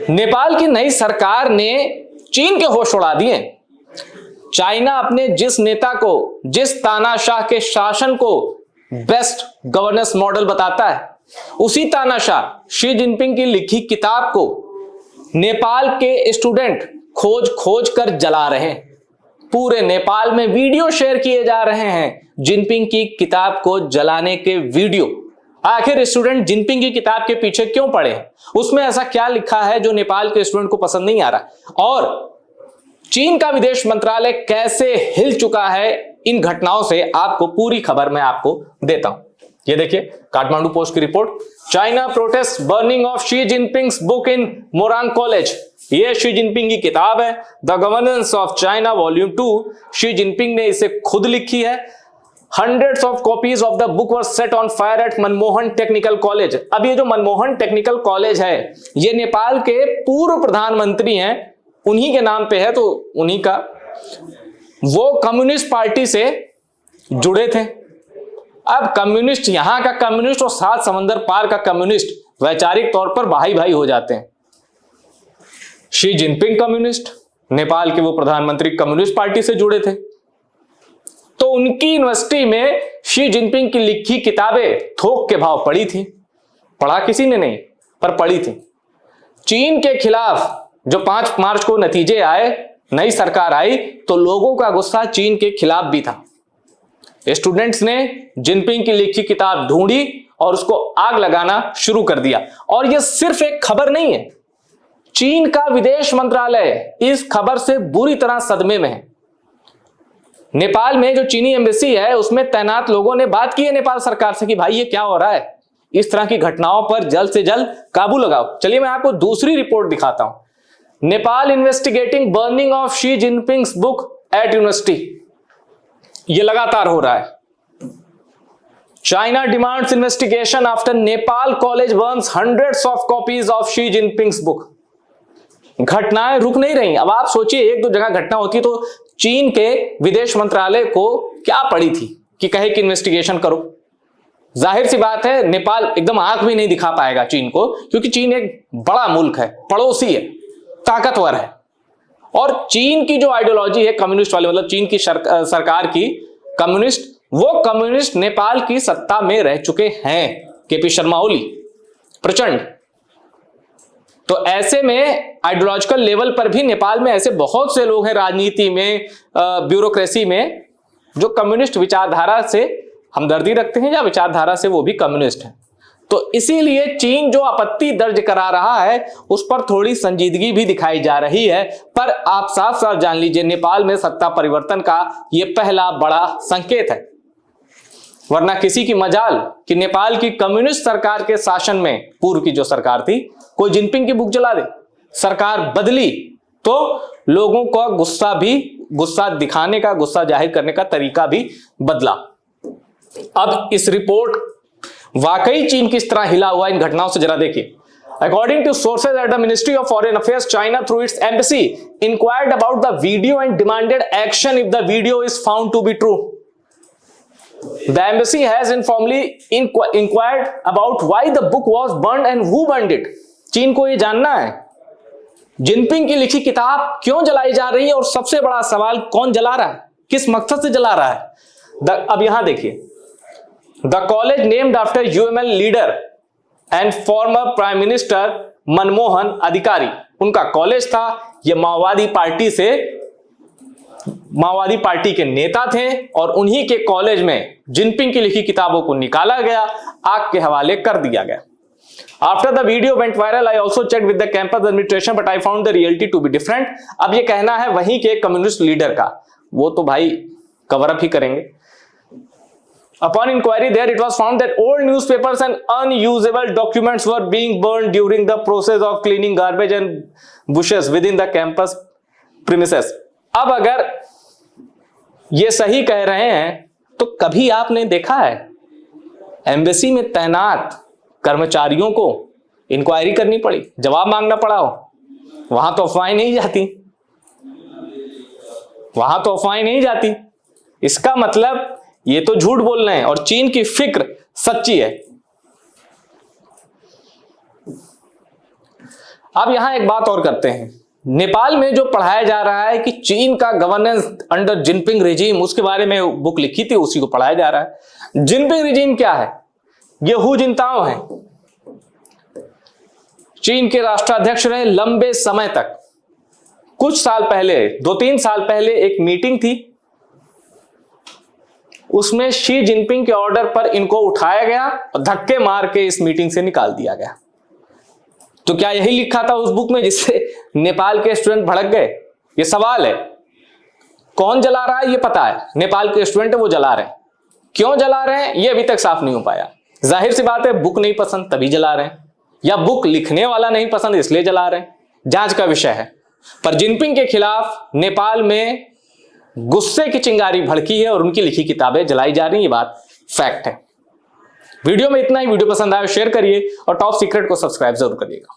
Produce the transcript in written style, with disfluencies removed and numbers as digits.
नेपाल की नई सरकार ने चीन के होश उड़ा दिए। चाइना अपने जिस नेता को, जिस तानाशाह के शासन को बेस्ट गवर्नेंस मॉडल बताता है, उसी तानाशाह शी जिनपिंग की लिखी किताब को नेपाल के स्टूडेंट खोज खोज कर जला रहे हैं। पूरे नेपाल में वीडियो शेयर किए जा रहे हैं जिनपिंग की किताब को जलाने के वीडियो। आखिर स्टूडेंट जिनपिंग की किताब के पीछे क्यों पड़े हैं? उसमें ऐसा क्या लिखा है जो नेपाल के स्टूडेंट को पसंद नहीं आ रहा? और चीन का विदेश मंत्रालय कैसे हिल चुका है इन घटनाओं से, आपको पूरी खबर मैं आपको देता हूं। ये देखिए काठमांडू पोस्ट की report, China protest burning of Xi Jinping's book in Morang college. ये शी जिनपिंग की किताब है, the governance of China volume 2। Xi Jinping ने इसे खुद लिखी है। Hundreds of copies of the book were set on fire at Manmohan technical college. अब ये जो मनमोहन टेक्निकल कॉलेज है, ये नेपाल के पूर्व प्रधानमंत्री हैं, उन्हीं के नाम पे है, तो उन्हीं का, वो कम्युनिस्ट पार्टी से जुड़े थे। अब कम्युनिस्ट, यहां का कम्युनिस्ट और सात समंदर पार का कम्युनिस्ट वैचारिक तौर पर भाई भाई हो जाते हैं। शी जिनपिंग कम्युनिस्ट, नेपाल के वो प्रधानमंत्री कम्युनिस्ट पार्टी से जुड़े थे, तो उनकी यूनिवर्सिटी में शी जिनपिंग की लिखी किताबें थोक के भाव पड़ी थी। पढ़ा किसी ने नहीं, पर पड़ी थी। चीन के खिलाफ जो 5 मार्च को नतीजे आए, नई सरकार आई, तो लोगों का गुस्सा चीन के खिलाफ भी था। स्टूडेंट्स ने जिनपिंग की लिखी किताब ढूंढी और उसको आग लगाना शुरू कर दिया। और यह सिर्फ एक खबर नहीं है, चीन का विदेश मंत्रालय इस खबर से बुरी तरह सदमे में है। नेपाल में जो चीनी एम्बेसी है, उसमें तैनात लोगों ने बात की है नेपाल सरकार से कि भाई ये क्या हो रहा है, इस तरह की घटनाओं पर जल्द से जल्द काबू लगाओ। चलिए मैं आपको दूसरी रिपोर्ट दिखाता हूं। Nepal investigating burning of Xi Jinping's book at university. ये लगातार हो रहा है। China demands investigation after Nepal college burns hundreds of copies of Xi Jinping's book. घटनाएं रुक नहीं रही। अब आप सोचिए, एक दो जगह घटना होती तो चीन के विदेश मंत्रालय को क्या पड़ी थी कि कहे कि इन्वेस्टिगेशन करो। जाहिर सी बात है नेपाल एकदम आंख भी नहीं दिखा पाएगा चीन को, क्योंकि चीन एक बड़ा मुल्क है, पड़ोसी है, ताकतवर है। और चीन की जो आइडियोलॉजी है कम्युनिस्ट वाली, मतलब चीन की सरकार की कम्युनिस्ट, वो कम्युनिस्ट नेपाल की सत्ता में रह चुके हैं। केपी शर्मा ओली, प्रचंड। तो ऐसे में आइडियोलॉजिकल लेवल पर भी नेपाल में ऐसे बहुत से लोग हैं, राजनीति में, ब्यूरोक्रेसी में, जो कम्युनिस्ट विचारधारा से हमदर्दी रखते हैं या विचारधारा से वो भी कम्युनिस्ट हैं। तो इसीलिए चीन जो आपत्ति दर्ज करा रहा है उस पर थोड़ी संजीदगी भी दिखाई जा रही है। पर आप साफ साफ जान लीजिए, नेपाल में सत्ता परिवर्तन का यह पहला बड़ा संकेत है। वरना किसी की मजाल कि नेपाल की कम्युनिस्ट सरकार के शासन में, पूर्व की जो सरकार थी, कोई जिनपिंग की बुक जला दे। सरकार बदली तो लोगों का गुस्सा दिखाने का, गुस्सा जाहिर करने का तरीका भी बदला। अब इस रिपोर्ट वाकई चीन किस तरह हिला हुआ इन घटनाओं से जरा देखिए। According to sources at the Ministry of Foreign Affairs, China through its embassy inquired about the video and demanded action if the video is found to be true. The embassy has informally inquired about why the book was burned and who burned it. चीन को ये जानना है Jinping की लिखी किताब क्यों जलाई जा रही है, और सबसे बड़ा सवाल कौन जला रहा है, किस मकसद से जला रहा है। अब यहां देखिए, the college named after UML leader and former prime minister Manmohan अधिकारी, उनका कॉलेज था। यह माओवादी पार्टी के नेता थे और उन्हीं के कॉलेज में जिनपिंग की लिखी किताबों को निकाला गया, आग के हवाले कर दिया गया। After the video went viral, I also checked with the campus administration, but I found the reality to be different. अब ये कहना है वहीं के कम्युनिस्ट लीडर का, वो तो भाई कवर अप ही करेंगे। Upon inquiry there, it was found that old newspapers and unusable documents were being burned during the process of cleaning garbage and bushes within the campus premises. अब अगर ये सही कह रहे हैं तो कभी आपने देखा है एम्बेसी में तैनात कर्मचारियों को इंक्वायरी करनी पड़ी, जवाब मांगना पड़ा हो? वहां तो अफवाहें नहीं जाती, वहां तो अफवाहें नहीं जाती। इसका मतलब ये तो झूठ बोल रहे हैं और चीन की फिक्र सच्ची है। अब यहां एक बात और करते हैं। नेपाल में जो पढ़ाया जा रहा है कि चीन का गवर्नेंस अंडर जिनपिंग रिजीम, उसके बारे में बुक लिखी थी, उसी को पढ़ाया जा रहा है। जिनपिंग रिजीम क्या है? ये हु जिनताओ है, चीन के राष्ट्राध्यक्ष रहे लंबे समय तक। कुछ साल पहले, 2-3 साल पहले एक मीटिंग थी, उसमें शी जिनपिंग के ऑर्डर पर इनको उठाया गया और धक्के मार के इस मीटिंग से निकाल दिया गया। तो क्या यही लिखा था उस बुक में जिससे नेपाल के स्टूडेंट भड़क गए? ये सवाल है। कौन जला रहा है ये पता है, नेपाल के स्टूडेंट है वो जला रहे हैं। क्यों जला रहे हैं ये अभी तक साफ नहीं हो पाया। जाहिर सी बात है, बुक नहीं पसंद तभी जला रहे हैं, या बुक लिखने वाला नहीं पसंद इसलिए जला रहे हैं, जांच का विषय है। पर जिनपिंग के खिलाफ नेपाल में गुस्से की चिंगारी भड़की है और उनकी लिखी किताबें जलाई जा रही हैं, ये बात फैक्ट है। वीडियो में इतना ही। वीडियो पसंद आया शेयर करिए और टॉप सीक्रेट को सब्सक्राइब जरूर करिएगा।